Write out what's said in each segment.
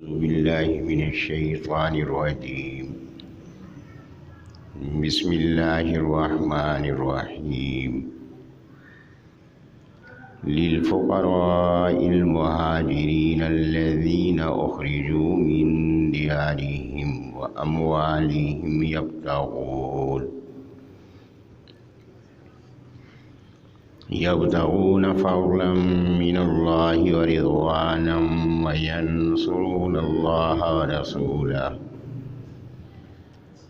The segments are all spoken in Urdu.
أعوذ بالله من الشيطان الرجيم. بسم الله الرحمن الرحيم. للفقراء المهاجرين الذين أخرجوا من ديارهم وأموالهم يبتغون فضلا من الله ورضوانا وينصرون الله ورسوله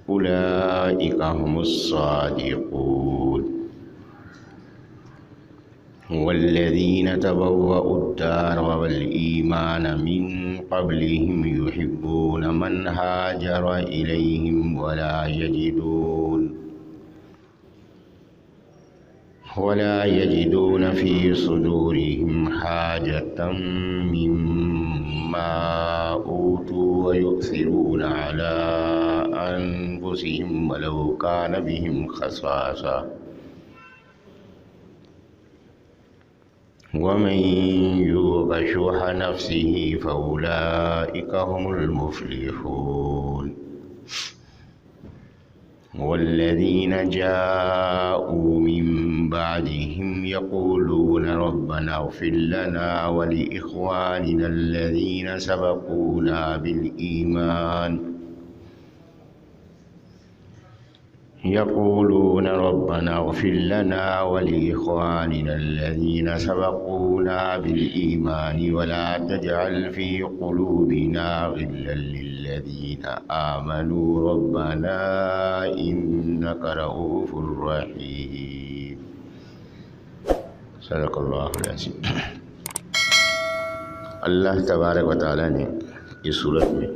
أولئك هم الصادقون. والذين تبوأوا الدار والإيمان من قبلهم يحبون من هاجر إليهم ولا يجدون في صدورهم حاجة مما أوتوا ويؤثرون على أنفسهم ولو كان بهم خصاصة ومن يوق شح نفسه فأولئك هم المفلحون. والذين جاءوا من بعدهم يقولون ربنا اغفر لنا ولإخواننا الذين سبقونا بالإيمان ولا تجعل في قلوبنا غلا للذين آمنوا ربنا إنك رؤوف رحيم. صدق اللہ العظیم. اللہ تبارک و تعالیٰ نے اس صورت میں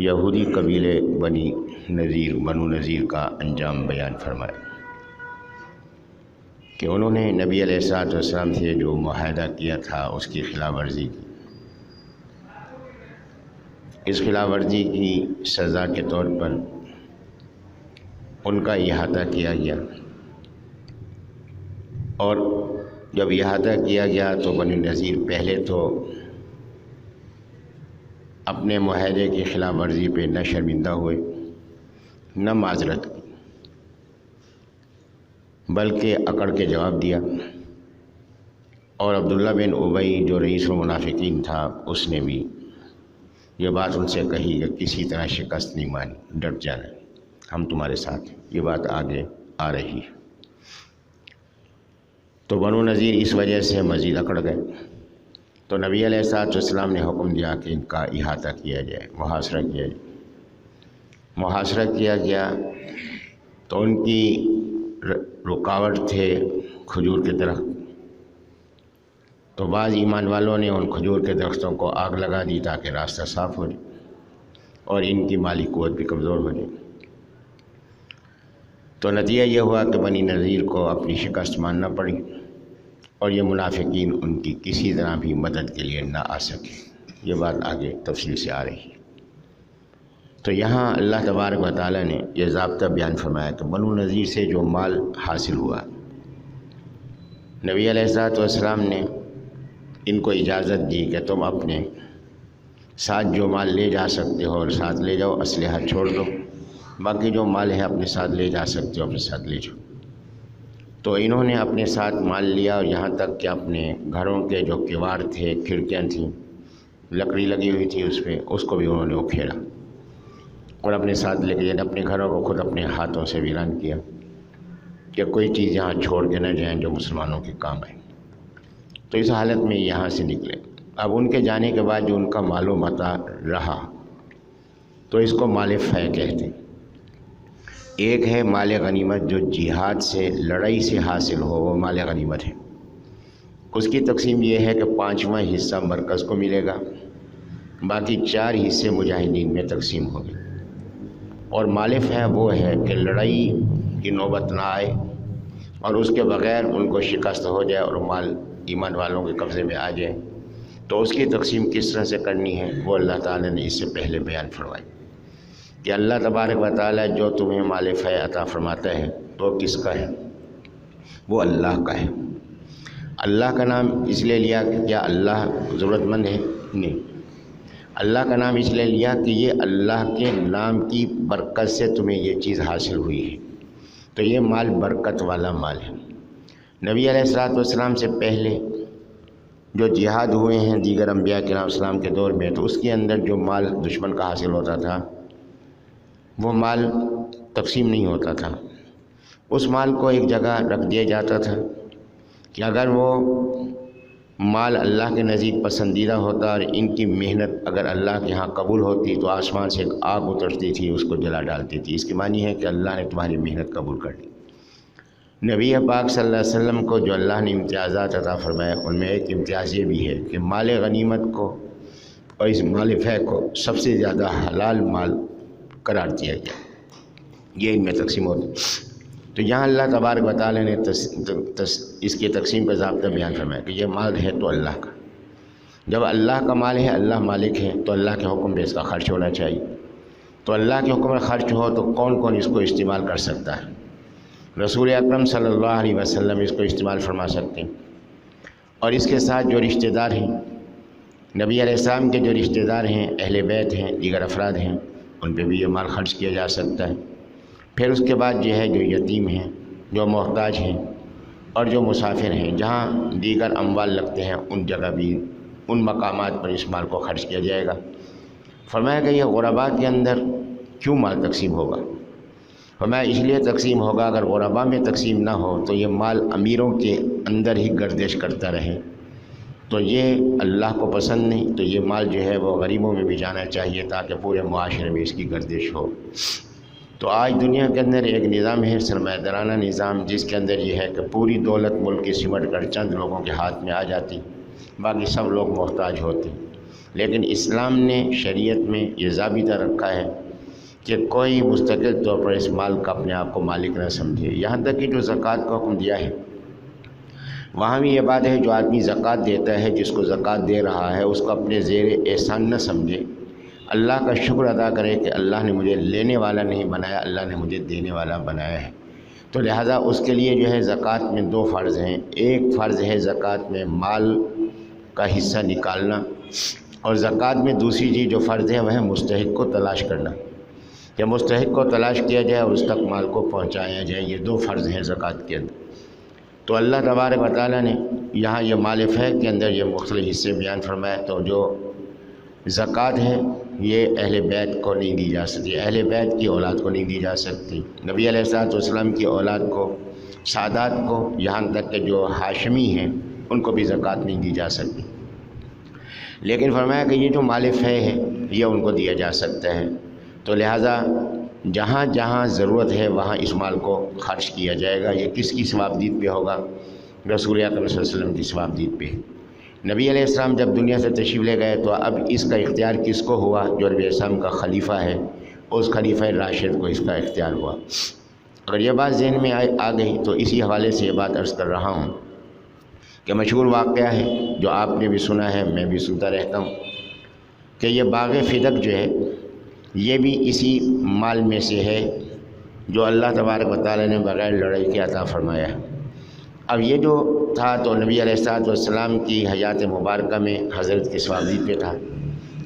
یہودی قبیلے بنو نذیر کا انجام بیان فرمایا کہ انہوں نے نبی علیہ الصلوۃ والسلام سے جو معاہدہ کیا تھا اس کی خلاف ورزی کی. اس خلاف ورزی کی سزا کے طور پر ان کا احاطہ کیا گیا، اور جب احاطہ کیا گیا تو بنو نذیر پہلے تو اپنے معاہدے کی خلاف ورزی پہ نہ شرمندہ ہوئے نہ معذرت کی، بلکہ اکڑ کے جواب دیا. اور عبداللہ بن ابی جو رئیس المنافقین تھا اس نے بھی یہ بات ان سے کہی کہ کسی طرح شکست نہیں مانی، ڈٹ جانا، ہم تمہارے ساتھ ہیں. یہ بات آگے آ رہی ہے. تو بنو نذیر اس وجہ سے مزید اکڑ گئے. تو نبی علیہ الصلوۃ والسلام نے حکم دیا کہ ان کا احاطہ کیا جائے، محاصرہ کیا جائے. محاصرہ کیا گیا تو ان کی رکاوٹ تھے کھجور کے درخت. تو بعض ایمان والوں نے ان کھجور کے درختوں کو آگ لگا دی تاکہ راستہ صاف ہو جائے اور ان کی مالی قوت بھی کمزور ہو جائے. تو نتیجہ یہ ہوا کہ بنی نذیر کو اپنی شکست ماننا پڑی، اور یہ منافقین ان کی کسی طرح بھی مدد کے لیے نہ آ سکے. یہ بات آگے تفصیل سے آ رہی ہے. تو یہاں اللہ تبارک و تعالیٰ نے یہ ضابطہ بیان فرمایا کہ بنو نذیر سے جو مال حاصل ہوا، نبی علیہ الصلوۃ والسلام نے ان کو اجازت دی کہ تم اپنے ساتھ جو مال لے جا سکتے ہو اور ساتھ لے جاؤ، اسلحہ چھوڑ دو، باقی جو مال ہے اپنے ساتھ لے جا سکتے ہو اپنے ساتھ لے جاؤ. تو انہوں نے اپنے ساتھ مال لیا، اور یہاں تک کہ اپنے گھروں کے جو کیوار تھے، کھڑکیاں تھیں، لکڑی لگی ہوئی تھی اس پہ، اس کو بھی انہوں نے اکھیڑا اور اپنے ساتھ لے کے اپنے گھروں کو خود اپنے ہاتھوں سے ویران کیا کہ کوئی چیز یہاں چھوڑ کے نہ جائیں جو مسلمانوں کے کام آئے. تو اس حالت میں یہاں سے نکلے. اب ان کے جانے کے بعد جو ان کا مال و متاع رہا تو اس کو مال فے کہتے ہیں. ایک ہے مال غنیمت جو جہاد سے، لڑائی سے حاصل ہو، وہ مال غنیمت ہے. اس کی تقسیم یہ ہے کہ 5واں حصہ مرکز کو ملے گا، باقی 4 حصے مجاہدین میں تقسیم ہوں گے. اور مال فے وہ ہے کہ لڑائی کی نوبت نہ آئے اور اس کے بغیر ان کو شکست ہو جائے اور مال ایمان والوں کے قبضے میں آ جائے. تو اس کی تقسیم کس طرح سے کرنی ہے وہ اللہ تعالیٰ نے اس سے پہلے بیان فرمائی کہ اللہ تبارک و تعالیٰ جو تمہیں مال فے عطا فرماتا ہے تو کس کا ہے؟ وہ اللہ کا ہے. اللہ کا نام اس لیے لیا کہ کیا اللہ ضرورت مند ہے؟ نہیں. اللہ کا نام اس لیے لیا کہ یہ اللہ کے نام کی برکت سے تمہیں یہ چیز حاصل ہوئی ہے، تو یہ مال برکت والا مال ہے۔ نبی علیہ الصلوۃ والسلام سے پہلے جو جہاد ہوئے ہیں دیگر انبیاء کرام السلام کے دور میں، تو اس کے اندر جو مال دشمن کا حاصل ہوتا تھا وہ مال تقسیم نہیں ہوتا تھا، اس مال کو ایک جگہ رکھ دیا جاتا تھا کہ اگر وہ مال اللہ کے نزدیک پسندیدہ ہوتا اور ان کی محنت اگر اللہ کے ہاں قبول ہوتی تو آسمان سے ایک آگ اترتی تھی، اس کو جلا ڈالتی تھی۔ اس کی معنی ہے کہ اللہ نے تمہاری محنت قبول کر لی۔ نبی پاک صلی اللہ علیہ وسلم کو جو اللہ نے امتیازات عطا فرمائے، ان میں ایک امتیاز یہ بھی ہے کہ مال غنیمت کو اور اس مال فے کو سب سے زیادہ حلال مال قرار دیا گیا، یہ ان میں تقسیم ہوتی۔ تو یہاں اللہ تبارک و تعالیٰ نے اس کی تقسیم کا ضابطہ بیان فرمایا کہ یہ مال ہے تو اللہ کا، جب اللہ کا مال ہے، اللہ مالک ہے، تو اللہ کے حکم پہ اس کا خرچ ہونا چاہیے۔ تو اللہ کے حکم میں خرچ ہو تو کون کون اس کو استعمال کر سکتا ہے؟ رسول اکرم صلی اللہ علیہ وسلم اس کو استعمال فرما سکتے ہیں، اور اس کے ساتھ جو رشتہ دار ہیں، نبی علیہ السلام کے جو رشتہ دار ہیں، اہل بیت ہیں، دیگر افراد ہیں، ان پہ بھی یہ مال خرچ کیا جا سکتا ہے۔ پھر اس کے بعد جو ہے جو یتیم ہیں، جو محتاج ہیں اور جو مسافر ہیں، جہاں دیگر اموال لگتے ہیں، ان جگہ بھی ان مقامات پر اس مال کو خرچ کیا جائے گا۔ فرمایا کہ یہ غرباء کے اندر کیوں مال تقسیم ہوگا؟ فرمایا اس لیے تقسیم ہوگا، اگر غرباء میں تقسیم نہ ہو تو یہ مال امیروں کے اندر ہی گردش کرتا رہے تو یہ اللہ کو پسند نہیں، تو یہ مال جو ہے وہ غریبوں میں بھی جانا چاہیے تاکہ پورے معاشرے میں اس کی گردش ہو۔ تو آج دنیا کے اندر ایک نظام ہے سرمایہ دارانہ نظام، جس کے اندر یہ ہے کہ پوری دولت ملک کی سمٹ کر چند لوگوں کے ہاتھ میں آ جاتی، باقی سب لوگ محتاج ہوتے۔ لیکن اسلام نے شریعت میں یہ ضابطہ رکھا ہے کہ کوئی مستقل طور پر اس مال کا اپنے آپ کو مالک نہ سمجھے، یہاں تک کہ جو زکوٰۃ کا حکم دیا ہے وہاں بھی یہ بات ہے، جو آدمی زکوٰۃ دیتا ہے، جس کو زکوٰۃ دے رہا ہے، اس کو اپنے زیر احسان نہ سمجھے، اللہ کا شکر ادا کرے کہ اللہ نے مجھے لینے والا نہیں بنایا، اللہ نے مجھے دینے والا بنایا ہے۔ تو لہٰذا اس کے لیے جو ہے زکوٰۃ میں دو فرض ہیں، ایک فرض ہے زکوٰۃ میں مال کا حصہ نکالنا، اور زکوٰۃ میں دوسری چیز جو فرض ہے وہ ہے مستحق کو تلاش کرنا، کہ مستحق کو تلاش کیا جائے اور اس تک مال کو پہنچایا جائے، یہ دو فرض ہیں زکوٰۃ کے اندر۔ تو اللہ تبارک و تعالیٰ نے یہاں یہ مال فے کے اندر یہ مختلف حصے بیان فرمائے۔ تو جو زکوٰۃ ہے یہ اہل بیت کو نہیں دی جا سکتی، اہل بیت کی اولاد کو نہیں دی جا سکتی، نبی علیہ الصلوۃ والسلام کی اولاد کو، سادات کو، یہاں تک کہ جو ہاشمی ہیں ان کو بھی زکوٰۃ نہیں دی جا سکتی۔ لیکن فرمایا کہ یہ جو مال فے ہے یہ ان کو دیا جا سکتا ہے، تو لہٰذا جہاں جہاں ضرورت ہے وہاں اس مال کو خرچ کیا جائے گا۔ یہ کس کی ثوابدید پہ ہوگا؟ رسول اکرم صلی اللہ علیہ وسلم کی ثوابدید پہ۔ نبی علیہ السلام جب دنیا سے تشریف لے گئے تو اب اس کا اختیار کس کو ہوا؟ جو نبی علیہ السلام کا خلیفہ ہے، اس خلیفہ راشد کو اس کا اختیار ہوا۔ اگر یہ بات ذہن میں آ گئی تو اسی حوالے سے یہ بات عرض کر رہا ہوں کہ مشہور واقعہ ہے جو آپ نے بھی سنا ہے، میں بھی سنتا رہتا ہوں، کہ یہ باغ فدق جو ہے یہ بھی اسی مال میں سے ہے جو اللہ تبارک و تعالیٰ نے بغیر لڑائی کے عطا فرمایا ہے۔ اب یہ جو تھا تو نبی علیہ الصلوۃ والسلام کی حیات مبارکہ میں حضرت کی ثوابدید پہ تھا،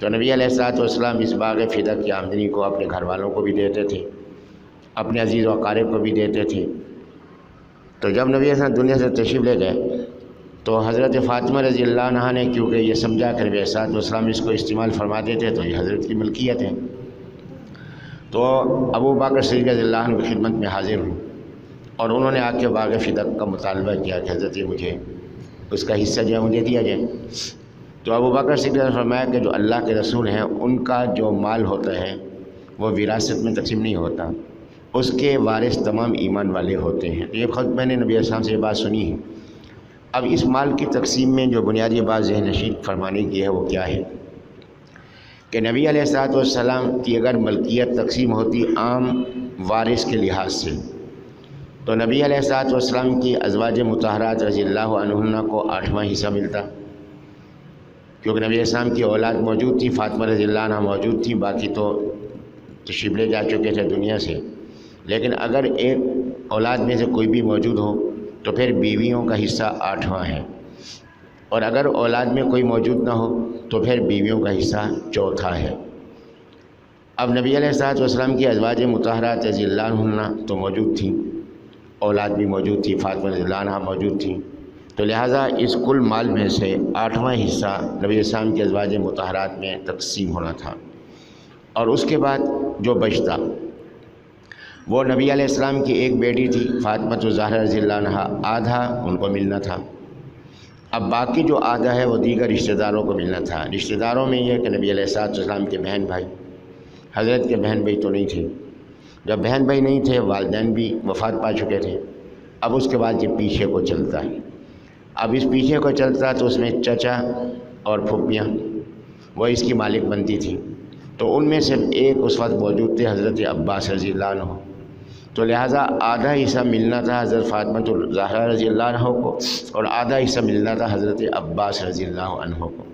تو نبی علیہ الصلوۃ والسلام اس باغ فدق کی آمدنی کو اپنے گھر والوں کو بھی دیتے تھے، اپنے عزیز و اقارب کو بھی دیتے تھے۔ تو جب نبی علیہ السلام دنیا سے تشریف لے گئے تو حضرت فاطمہ رضی اللہ عنہا نے کیونکہ یہ سمجھا کہ نبی علیہ الصلوۃ والسلام اس کو استعمال فرماتے تھے تو یہ حضرت کی ملکیت ہے، تو ابو بکر صدیق رضی اللہ عنہ کی خدمت میں حاضر ہوئی اور انہوں نے آ کے باغ فدق کا مطالبہ کیا کہ حضرت مجھے اس کا حصہ جو ہے مجھے دیا جائے۔ تو ابو بکر صدیق نے فرمایا کہ جو اللہ کے رسول ہیں ان کا جو مال ہوتا ہے وہ وراثت میں تقسیم نہیں ہوتا، اس کے وارث تمام ایمان والے ہوتے ہیں۔ تو یہ خود میں نے نبی علیہ السلام سے یہ بات سنی ہے۔ اب اس مال کی تقسیم میں جو بنیادی بات ذہن نشین فرمانے کی ہے وہ کیا ہے کہ نبی علیہ الصلوۃ والسلام کی اگر ملکیت تقسیم ہوتی عام وارث کے لحاظ سے تو نبی علیہ الصلوۃ والسلام کی ازواج مطہرات رضی اللہ عنہن کو 8واں حصہ ملتا، کیونکہ نبی علیہ السلام کی اولاد موجود تھی، فاطمہ رضی اللہ عنہ موجود تھی، باقی تو تشریف لے جا چکے تھے دنیا سے۔ لیکن اگر ایک اولاد میں سے کوئی بھی موجود ہو تو پھر بیویوں کا حصہ 8واں ہے، اور اگر اولاد میں کوئی موجود نہ ہو تو پھر بیویوں کا حصہ چوتھا ہے۔ اب نبی علیہ الصلوۃ والسلام کی ازواج مطہرات رضی اللہ عنہ تو موجود تھیں، اولاد بھی موجود تھی، فاطمہ رضی اللہ عنہ موجود تھیں، تو لہٰذا اس کل مال میں سے 8واں حصہ نبی علیہ السلام کی ازواج مطہرات میں تقسیم ہونا تھا، اور اس کے بعد جو بچتا وہ نبی علیہ السلام کی ایک بیٹی تھی فاطمہ الزہرا رضی اللہ عنہ، آدھا ان کو ملنا تھا۔ اب باقی جو آدھا ہے وہ دیگر رشتہ داروں کو ملنا تھا۔ رشتہ داروں میں یہ کہ نبی علیہ السلام کے بہن بھائی، حضرت کے بہن بھائی تو نہیں تھے، جب بہن بھائی نہیں تھے والدین بھی وفات پا چکے تھے۔ اب اس کے بعد یہ پیچھے کو چلتا ہے، اب اس پیچھے کو چلتا تو اس میں چچا اور پھوپھیاں وہ اس کی مالک بنتی تھی، تو ان میں سے ایک اس وقت موجود تھے حضرت عباس رضی اللہ عنہ، تو لہٰذا آدھا حصہ ملنا تھا حضرت فاطمہ الزہرا رضی اللہ عنہ کو، اور آدھا حصہ ملنا تھا حضرت عباس رضی اللہ عنہ کو۔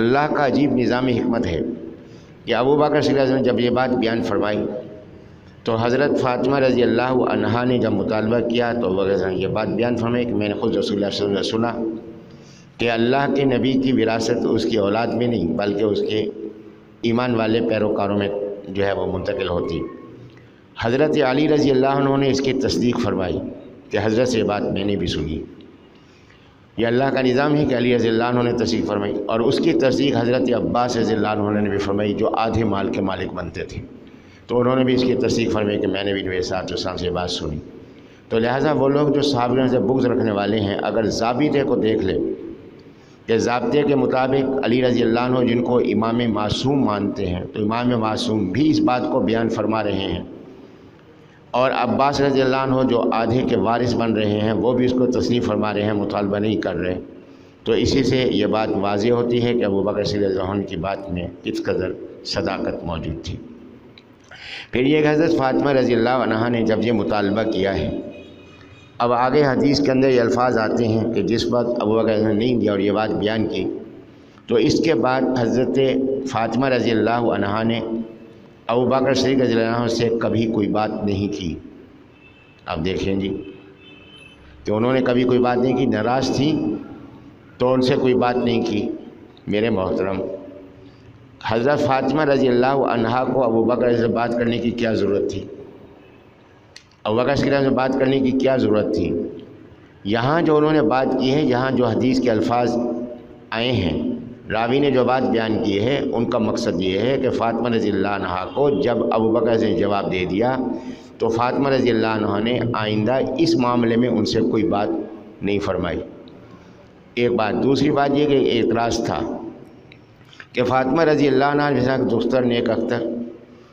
اللہ کا عجیب نظام حکمت ہے کہ ابو بکر صلی اللہ علیہ وسلم نے جب یہ بات بیان فرمائی تو حضرت فاطمہ رضی اللہ عنہا نے جب مطالبہ کیا تو وہ یہ بات بیان فرمائی کہ میں نے خود رسول اللہ صلی اللہ علیہ وسلم نے سنا کہ اللہ کے نبی کی وراثت اس کی اولاد میں نہیں بلکہ اس کے ایمان والے پیروکاروں میں جو ہے وہ منتقل ہوتی۔ حضرت علی رضی اللہ عنہ نے اس کی تصدیق فرمائی کہ حضرت سے یہ بات میں نے بھی سنی، یہ اللہ کا نظام ہے کہ علی رضی اللہ عنہ نے تصدیق فرمائی، اور اس کی تصدیق حضرت عباس رضی اللہ عنہ نے بھی فرمائی جو آدھے مال کے مالک بنتے تھے، تو انہوں نے بھی اس کی تصدیق فرمائی کہ میں نے بھی نبی صلی اللہ علیہ وسلم سے یہ بات سنی۔ تو لہٰذا وہ لوگ جو صحابہ سے بغض رکھنے والے ہیں اگر ضابطے کو دیکھ لیں کہ ضابطے کے مطابق علی رضی اللہ عنہ جن کو امام معصوم مانتے ہیں تو امام معصوم بھی اس بات کو بیان فرما رہے ہیں، اور عباس رضی اللہ عنہ جو آدھے کے وارث بن رہے ہیں وہ بھی اس کو تسلیم فرما رہے ہیں، مطالبہ نہیں کر رہے، تو اسی سے یہ بات واضح ہوتی ہے کہ ابو بکر صلی اللہ علیہ وسلم کی بات میں کس قدر صداقت موجود تھی۔ پھر یہ کہ حضرت فاطمہ رضی اللہ عنہ نے جب یہ مطالبہ کیا ہے، اب آگے حدیث کے اندر یہ الفاظ آتے ہیں کہ جس وقت ابو بکر نے نہیں دیا اور یہ بات بیان کی تو اس کے بعد حضرت فاطمہ رضی اللہ عنہ نے ابو بکر صدیق رضی اللہ عنہ سے کبھی کوئی بات نہیں کی۔ اب دیکھیں جی کہ انہوں نے کبھی کوئی بات نہیں کی، ناراض تھیں تو ان سے کوئی بات نہیں کی۔ میرے محترم، حضرت فاطمہ رضی اللہ عنہا کو ابو بکر سے بات کرنے کی کیا ضرورت تھی؟ ابو بکر سے بات کرنے کی کیا ضرورت تھی؟ یہاں جو انہوں نے بات کی ہے، یہاں جو حدیث کے الفاظ آئے ہیں، راوی نے جو بات بیان کی ہے ان کا مقصد یہ ہے کہ فاطمہ رضی اللہ عنہا کو جب ابو بکر نے جواب دے دیا تو فاطمہ رضی اللہ عنہا نے آئندہ اس معاملے میں ان سے کوئی بات نہیں فرمائی۔ ایک بات، دوسری بات یہ کہ اعتراض تھا کہ فاطمہ رضی اللہ عنہ جیسا کہ دختر نیک اختر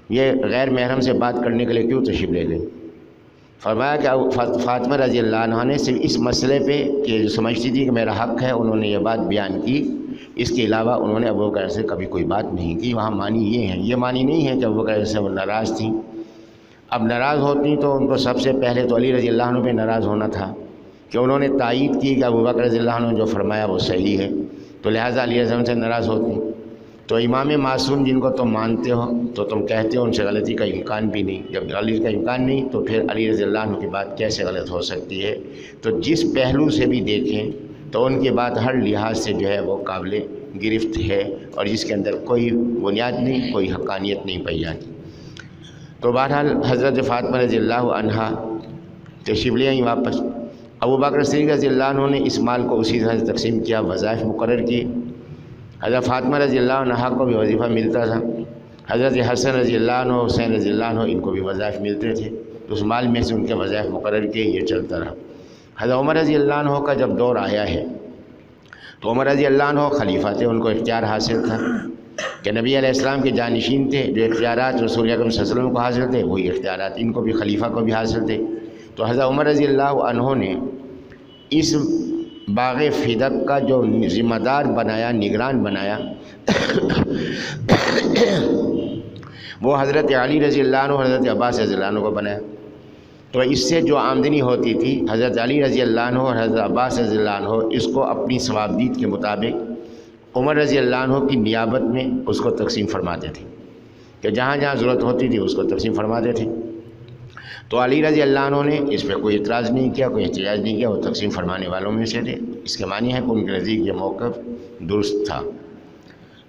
یہ غیر محرم سے بات کرنے کے لیے کیوں تشریف لے گئی؟ فرمایا کہ فاطمہ رضی اللہ عنہ نے صرف اس مسئلے پہ کہ جو سمجھتی تھی کہ میرا حق ہے انہوں نے یہ بات بیان کی، اس کے علاوہ انہوں نے ابو بکر سے کبھی کوئی بات نہیں کی۔ وہاں معنی یہ ہے، یہ معنی نہیں ہے کہ ابو بکر سے وہ ناراض تھیں۔ اب ناراض ہوتی تو ان کو سب سے پہلے تو علی رضی اللہ عنہ پہ ناراض ہونا تھا کہ انہوں نے تائید کی کہ ابو بکر رضی اللہ عنہ نے جو فرمایا وہ صحیح ہے، تو لہٰذا علی رضی اللہ عنہ سے ناراض ہوتی۔ تو امام معصوم جن کو تم مانتے ہو تو تم کہتے ہو ان سے غلطی کا امکان بھی نہیں، جب غلطی کا امکان نہیں تو پھر علی رضی اللہ عنہ کی بات کیسے غلط ہو سکتی ہے؟ تو جس پہلو سے بھی دیکھیں تو ان کی بات ہر لحاظ سے جو ہے وہ قابل گرفت ہے اور جس کے اندر کوئی بنیاد نہیں، کوئی حقانیت نہیں پائی جاتی۔ تو بہرحال حضرت فاطمہ رضی اللہ عنہا تشریف لے آئیں واپس۔ ابو بکر صدیق رضی اللہ عنہ نے اس مال کو اسی طرح سے تقسیم کیا، وظائف مقرر کیے۔ حضرت فاطمہ رضی اللہ عنہ کو بھی وظیفہ ملتا تھا، حضرت حسن رضی اللہ عنہ، حسین رضی اللہ عنہ ان کو بھی وظائف ملتے تھے، تو اس مال میں سے ان کے وظائف مقرر کیے، یہ چلتا رہا۔ حضرت عمر رضی اللہ عنہ کا جب دور آیا ہے تو عمر رضی اللہ عنہ خلیفہ تھے، ان کو اختیار حاصل تھا کہ نبی علیہ السلام کے جانشین تھے، جو اختیارات رسول اکرم صلی اللہ علیہ وسلم کو حاصل تھے وہی اختیارات ان کو بھی، خلیفہ کو بھی حاصل تھے۔ تو حضرت عمر رضی اللہ عنہ نے اس باغ فدق کا جو ذمہ دار بنایا، نگران بنایا وہ حضرت علی رضی اللہ عنہ، حضرت عباس رضی اللہ عنہ کو بنایا۔ تو اس سے جو آمدنی ہوتی تھی حضرت علی رضی اللہ عنہ اور حضرت عباس رضی اللہ عنہ اس کو اپنی ثوابدید کے مطابق عمر رضی اللہ عنہ کی نیابت میں اس کو تقسیم فرماتے تھے کہ جہاں جہاں ضرورت ہوتی تھی اس کو تقسیم فرماتے تھے۔ تو علی رضی اللہ عنہ نے اس پہ کوئی اعتراض نہیں کیا، کوئی احتجاج نہیں کیا، وہ تقسیم فرمانے والوں میں سے تھے۔ اس کے معنی ہے کہ ان کے نزدیک یہ موقف درست تھا،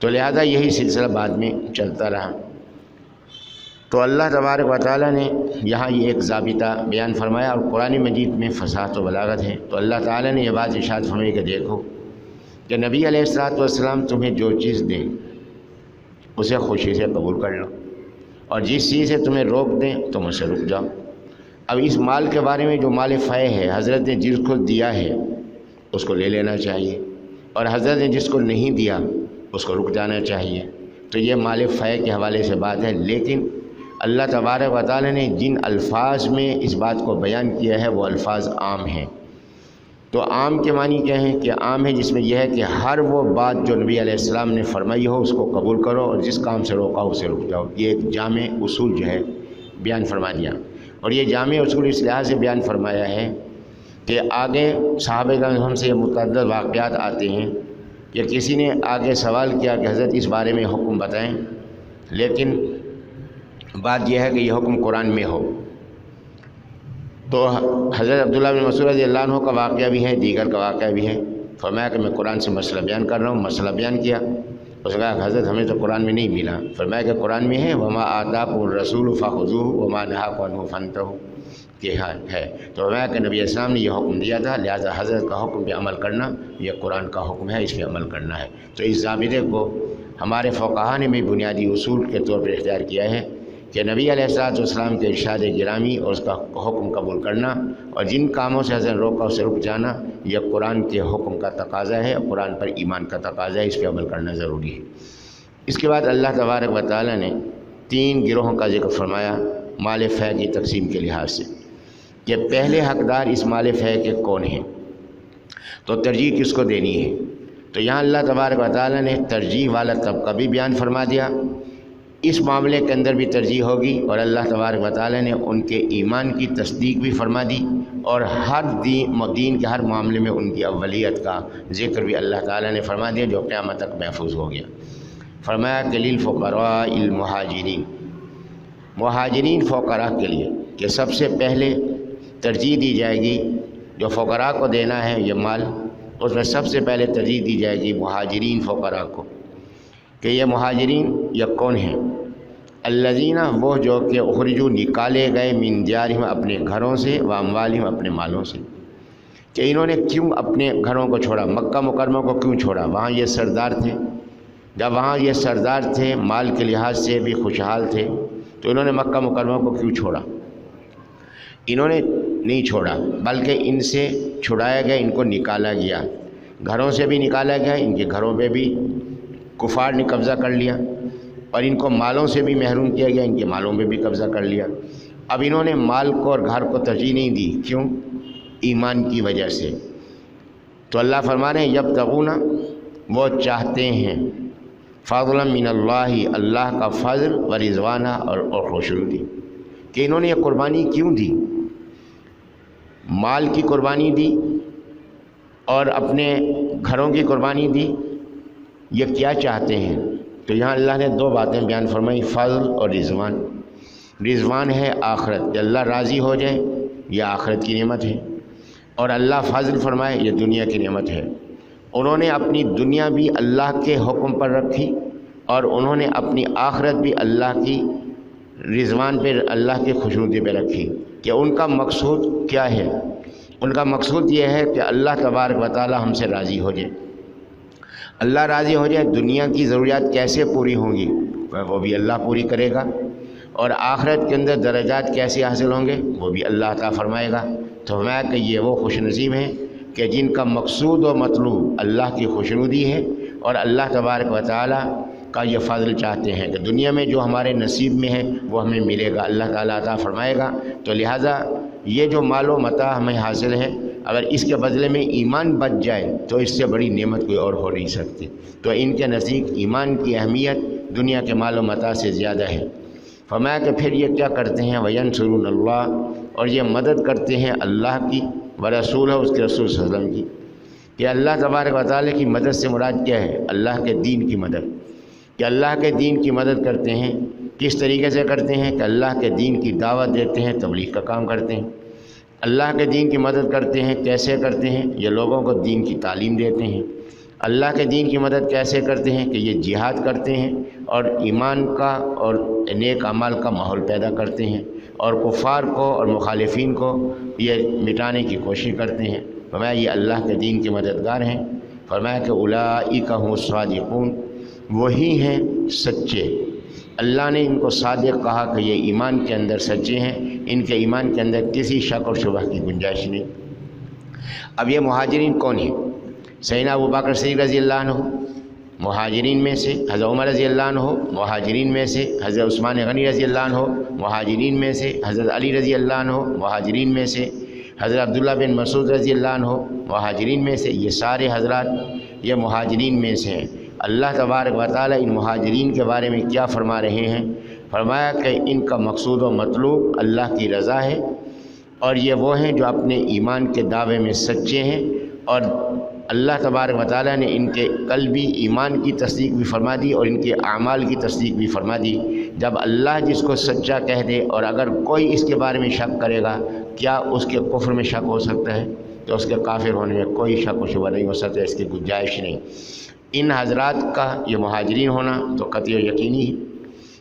تو لہذا یہی سلسلہ بعد میں چلتا رہا۔ تو اللہ تبارک و تعالیٰ نے یہاں یہ ایک ضابطہ بیان فرمایا، اور قرآن مجید میں فصاحت و بلاغت ہے۔ تو اللہ تعالیٰ نے یہ بات ارشاد فرمائی کہ دیکھو کہ نبی علیہ الصلوۃ والسلام تمہیں جو چیز دیں اسے خوشی سے قبول کر لو، اور جس چیز سے تمہیں روک دیں تم اسے رک جاؤ۔ اب اس مال کے بارے میں جو مال فے ہے، حضرت نے جس کو دیا ہے اس کو لے لینا چاہیے، اور حضرت نے جس کو نہیں دیا اس کو رک جانا چاہیے۔ تو یہ مال فے کے حوالے سے بات ہے، لیکن اللہ تبارک و تعالیٰ نے جن الفاظ میں اس بات کو بیان کیا ہے وہ الفاظ عام ہیں۔ تو عام کے معنی کیا ہیں کہ عام ہے جس میں یہ ہے کہ ہر وہ بات جو نبی علیہ السلام نے فرمائی ہو اس کو قبول کرو، اور جس کام سے روکا اسے رک جاؤ۔ یہ ایک جامع اصول جو ہے بیان فرما دیا، اور یہ جامع اصول اس لحاظ سے بیان فرمایا ہے کہ آگے صحابہ کرام سے یہ متعدد واقعات آتے ہیں کہ کسی نے آگے سوال کیا کہ حضرت اس بارے میں حکم بتائیں، لیکن بات یہ ہے کہ یہ حکم قرآن میں ہو۔ تو حضرت عبداللہ بن مسعود رضی اللہ عنہ کا واقعہ بھی ہے، دیگر کا واقعہ بھی ہے۔ فرمایا کہ میں قرآن سے مسئلہ بیان کر رہا ہوں، مسئلہ بیان کیا۔ اس نے کہا کہ حضرت ہمیں تو قرآن میں نہیں ملا۔ فرمایا کہ قرآن میں ہے وما آتاکم الرسول فخذوہ وما نہاکم عنہ فانتہوا، کہ ہے۔ تو فرمایا کہ نبی اسلام نے یہ حکم دیا تھا، لہٰذا حضرت کا حکم پہ عمل کرنا یہ قرآن کا حکم ہے، اس پہ عمل کرنا ہے۔ تو اس ضابطے کو ہمارے فقہا نے بھی بنیادی اصول کے طور پر اختیار کیا ہے کہ نبی علیہ الصلوۃ والسلام کے ارشاد گرامی اور اس کا حکم قبول کرنا، اور جن کاموں سے حضرت روکا اسے رک جانا، یہ قرآن کے حکم کا تقاضا ہے، قرآن پر ایمان کا تقاضا ہے، اس پہ عمل کرنا ضروری ہے۔ اس کے بعد اللہ تبارک و تعالیٰ نے 3 گروہوں کا ذکر فرمایا مال فے کی تقسیم کے لحاظ سے، کہ پہلے حقدار اس مال فے کے کون ہیں، تو ترجیح کس کو دینی ہے۔ تو یہاں اللہ تبارک و تعالیٰ نے ترجیح والا طبقہ بھی بیان فرما دیا، اس معاملے کے اندر بھی ترجیح ہوگی، اور اللہ تبارک و تعالیٰ نے ان کے ایمان کی تصدیق بھی فرما دی، اور ہر دین کے ہر معاملے میں ان کی اولیت کا ذکر بھی اللہ تعالیٰ نے فرما دیا، جو قیامت تک محفوظ ہو گیا۔ فرمایا کہ للفقراء المہاجرین، مہاجرین فقراء کے لیے کہ سب سے پہلے ترجیح دی جائے گی جو فقراء کو دینا ہے یہ مال، اس میں سب سے پہلے ترجیح دی جائے گی مہاجرین فقراء کو، کہ یہ مہاجرین یہ کون ہیں؟ الذین، وہ جو کہ اخرجوا نکالے گئے من دیارہم اپنے گھروں سے، و اموالہم اپنے مالوں سے، کہ انہوں نے کیوں اپنے گھروں کو چھوڑا، مکہ مکرمہ کو کیوں چھوڑا؟ وہاں یہ سردار تھے، جب وہاں یہ سردار تھے مال کے لحاظ سے بھی خوشحال تھے، تو انہوں نے مکہ مکرمہ کو کیوں چھوڑا؟ انہوں نے نہیں چھوڑا، بلکہ ان سے چھڑایا گیا، ان کو نکالا گیا، گھروں سے بھی نکالا گیا، ان کے گھروں پہ بھی کفار نے قبضہ کر لیا، اور ان کو مالوں سے بھی محروم کیا گیا، ان کے مالوں پہ بھی قبضہ کر لیا۔ اب انہوں نے مال کو اور گھر کو ترجیح نہیں دی، کیوں؟ ایمان کی وجہ سے۔ تو اللہ فرما رہے ہیں یبتغون، وہ چاہتے ہیں، فضلا من اللہ، اللہ کا فضل، و رضوانہ، اور خوشنودی، کہ انہوں نے یہ قربانی کیوں دی، مال کی قربانی دی اور اپنے گھروں کی قربانی دی، یہ کیا چاہتے ہیں؟ تو یہاں اللہ نے 2 باتیں بیان فرمائی، فضل اور رضوان۔ رضوان ہے آخرت، کہ اللہ راضی ہو جائے، یہ آخرت کی نعمت ہے، اور اللہ فضل فرمائے، یہ دنیا کی نعمت ہے۔ انہوں نے اپنی دنیا بھی اللہ کے حکم پر رکھی، اور انہوں نے اپنی آخرت بھی اللہ کی رضوان پہ، اللہ کی خوشنودی پہ رکھی، کہ ان کا مقصود کیا ہے؟ ان کا مقصود یہ ہے کہ اللہ تبارک و تعالی ہم سے راضی ہو جائے، اللہ راضی ہو جائے، دنیا کی ضروریات کیسے پوری ہوں گی وہ بھی اللہ پوری کرے گا، اور آخرت کے اندر درجات کیسے حاصل ہوں گے وہ بھی اللہ عطا فرمائے گا۔ تو فرمایا کہ یہ وہ خوش نصیب ہیں کہ جن کا مقصود و مطلوب اللہ کی خوشنودی ہے، اور اللہ تبارک و تعالی کا یہ فضل چاہتے ہیں کہ دنیا میں جو ہمارے نصیب میں ہے وہ ہمیں ملے گا، اللہ تعالیٰ عطا فرمائے گا۔ تو لہٰذا یہ جو مال و متاع ہمیں حاصل ہے، اگر اس کے بدلے میں ایمان بچ جائے تو اس سے بڑی نعمت کوئی اور ہو نہیں سکتی۔ تو ان کے نزدیک ایمان کی اہمیت دنیا کے مال و متاع سے زیادہ ہے۔ فرمایا کہ پھر یہ کیا کرتے ہیں؟ وَيَنْصُرُونَ اللَّهَ، اور یہ مدد کرتے ہیں اللہ کی، ورسولہ، اس کے رسول صلی اللہ علیہ وسلم کی، کہ اللہ تبارک و تعالیٰ کی مدد سے مراد کیا ہے؟ اللہ کے دین کی مدد، کہ اللہ کے دین کی مدد کرتے ہیں، کس طریقے سے کرتے ہیں کہ اللہ کے دین کی دعوت دیتے ہیں، تبلیغ کا کام کرتے ہیں، اللہ کے دین کی مدد کرتے ہیں۔ کیسے کرتے ہیں؟ یہ لوگوں کو دین کی تعلیم دیتے ہیں۔ اللہ کے دین کی مدد کیسے کرتے ہیں کہ یہ جہاد کرتے ہیں اور ایمان کا اور نیک اعمال کا ماحول پیدا کرتے ہیں اور کفار کو اور مخالفین کو یہ مٹانے کی کوشش کرتے ہیں۔ فرمایا یہ اللہ کے دین کے مددگار ہیں۔ فرمایا کہ اولئک هم الصادقون، وہی ہیں سچے۔ اللہ نے ان کو صادق کہا کہ یہ ایمان کے اندر سچے ہیں، ان کے ایمان کے اندر کسی شک اور شبہ کی گنجائش نہیں۔ اب یہ مہاجرین کون ہیں؟ سیدنا ابوبکر صدیق رضی اللہ عنہ مہاجرین میں سے، حضرت عمر رضی اللہ عنہ مہاجرین میں سے، حضرت عثمان غنی رضی اللہ عنہ مہاجرین میں سے، حضرت علی رضی اللہ عنہ مہاجرین میں سے، حضرت عبداللہ بن مسعود رضی اللہ عنہ مہاجرین میں سے۔ یہ سارے حضرات یہ مہاجرین میں سے ہیں۔ اللہ تبارک و تعالیٰ ان مہاجرین کے بارے میں کیا فرما رہے ہیں؟ فرمایا کہ ان کا مقصود و مطلوب اللہ کی رضا ہے، اور یہ وہ ہیں جو اپنے ایمان کے دعوے میں سچے ہیں، اور اللہ تبارک و تعالیٰ نے ان کے قلبی ایمان کی تصدیق بھی فرما دی اور ان کے اعمال کی تصدیق بھی فرما دی۔ جب اللہ جس کو سچا کہہ دے اور اگر کوئی اس کے بارے میں شک کرے گا، کیا اس کے کفر میں شک ہو سکتا ہے؟ تو اس کے کافر ہونے میں کوئی شک و شبہ نہیں ہو سکتا، اس کی گنجائش نہیں۔ ان حضرات کا یہ مہاجرین ہونا تو قطعی و یقینی ہے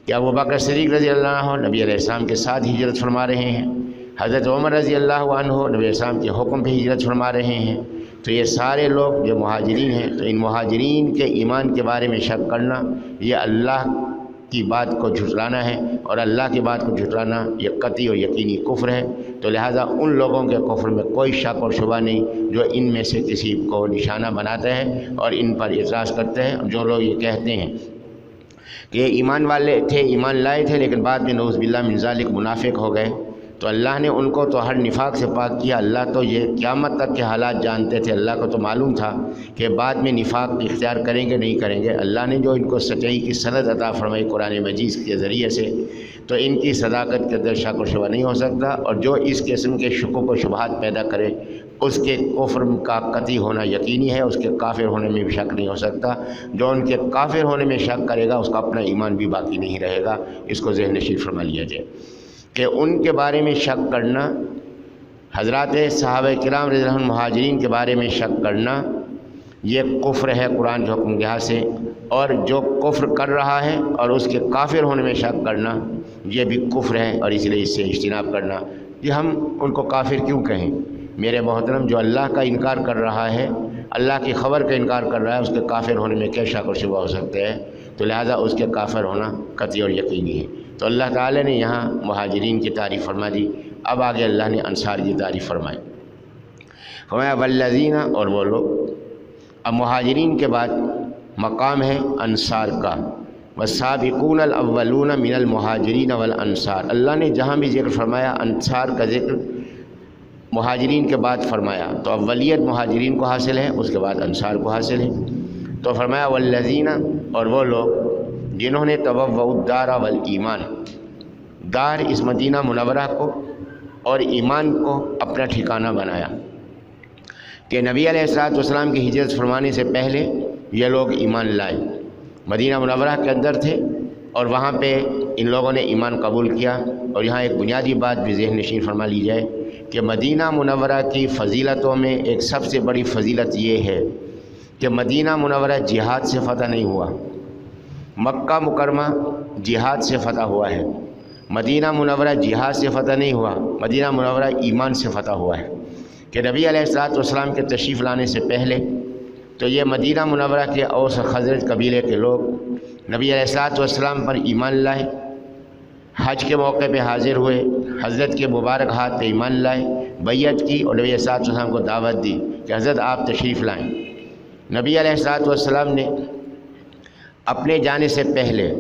کہ ابوبکر صدیق رضی اللہ عنہ نبی علیہ السلام کے ساتھ ہجرت فرما رہے ہیں، حضرت عمر رضی اللہ عنہ نبی علیہ السلام کے حکم پہ ہجرت فرما رہے ہیں۔ تو یہ سارے لوگ جو مہاجرین ہیں، تو ان مہاجرین کے ایمان کے بارے میں شک کرنا یہ اللہ کی بات کو جھٹلانا ہے، اور اللہ کی بات کو جھٹلانا یہ قطعی اور یقینی کفر ہے۔ تو لہٰذا ان لوگوں کے کفر میں کوئی شک اور شبہ نہیں جو ان میں سے کسی کو نشانہ بناتا ہے اور ان پر اعتراض کرتے ہیں۔ جو لوگ یہ کہتے ہیں کہ یہ ایمان والے تھے، ایمان لائے تھے، لیکن بعد میں نعوذ باللہ من ذالک منافق ہو گئے، تو اللہ نے ان کو تو ہر نفاق سے پاک کیا۔ اللہ تو یہ قیامت تک کے حالات جانتے تھے، اللہ کو تو معلوم تھا کہ بعد میں نفاق اختیار کریں گے نہیں کریں گے۔ اللہ نے جو ان کو سچائی کی سند عطا فرمائی قرآن مجید کے ذریعے سے، تو ان کی صداقت کے اندر شک و شبہ نہیں ہو سکتا، اور جو اس قسم کے شکوک و شبہات پیدا کرے اس کے کفر کا قطعی ہونا یقینی ہے، اس کے کافر ہونے میں بھی شک نہیں ہو سکتا۔ جو ان کے کافر ہونے میں شک کرے گا اس کا اپنا ایمان بھی باقی نہیں رہے گا۔ اس کو ذہن نشین فرما لیا جائے کہ ان کے بارے میں شک کرنا، حضرات صحابہ کرام رضی اللہ عنہ مہاجرین کے بارے میں شک کرنا یہ کفر ہے قرآن کے حکم کے لحاظ سے، اور جو کفر کر رہا ہے اور اس کے کافر ہونے میں شک کرنا یہ بھی کفر ہے، اور اس لیے اس سے اجتناب کرنا۔ یہ ہم ان کو کافر کیوں کہیں؟ میرے محترم، جو اللہ کا انکار کر رہا ہے، اللہ کی خبر کا انکار کر رہا ہے، اس کے کافر ہونے میں کیا شک اور شبہ ہو سکتے ہیں؟ تو لہٰذا اس کے کافر ہونا قطعی اور یقینی ہے۔ تو اللہ تعالیٰ نے یہاں مہاجرین کی تعریف فرما دی۔ اب آگے اللہ نے انصار کی تعریف فرمائی، فرمایا والذین، اور وہ لوگ۔ اب مہاجرین کے بعد مقام ہے انصار کا، والسابقون الاولون من المہاجرین والانصار۔ اللہ نے جہاں بھی ذکر فرمایا انصار کا ذکر مہاجرین کے بعد فرمایا، تو اولیت مہاجرین کو حاصل ہے، اس کے بعد انصار کو حاصل ہے۔ تو فرمایا والذین، اور وہ لوگ جنہوں نے تبوؤا الدار والایمان، دار اس مدینہ منورہ کو اور ایمان کو اپنا ٹھکانہ بنایا، کہ نبی علیہ الصلوۃ والسلام کی ہجرت فرمانے سے پہلے یہ لوگ ایمان لائے، مدینہ منورہ کے اندر تھے، اور وہاں پہ ان لوگوں نے ایمان قبول کیا۔ اور یہاں ایک بنیادی بات بھی ذہن نشین فرما لی جائے کہ مدینہ منورہ کی فضیلتوں میں ایک سب سے بڑی فضیلت یہ ہے کہ مدینہ منورہ جہاد سے فتح نہیں ہوا، مکہ مکرمہ جہاد سے فتح ہوا ہے۔ مدینہ منورہ جہاد سے فتح نہیں ہوا، مدینہ منورہ ایمان سے فتح ہوا ہے، کہ نبی علیہ الصلوۃ والسلام کے تشریف لانے سے پہلے تو یہ مدینہ منورہ کے اوس و خزرج قبیلے کے لوگ نبی علیہ الصلوۃ والسلام پر ایمان لائے، حج کے موقع پہ حاضر ہوئے، حضرت کے مبارک ہاتھ پہ ایمان لائے، بیعت کی، اور نبی علیہ الصلوۃ والسلام کو دعوت دی کہ حضرت آپ تشریف لائیں۔ نبی علیہ الصلوۃ والسلام نے اپنے جانے سے پہلے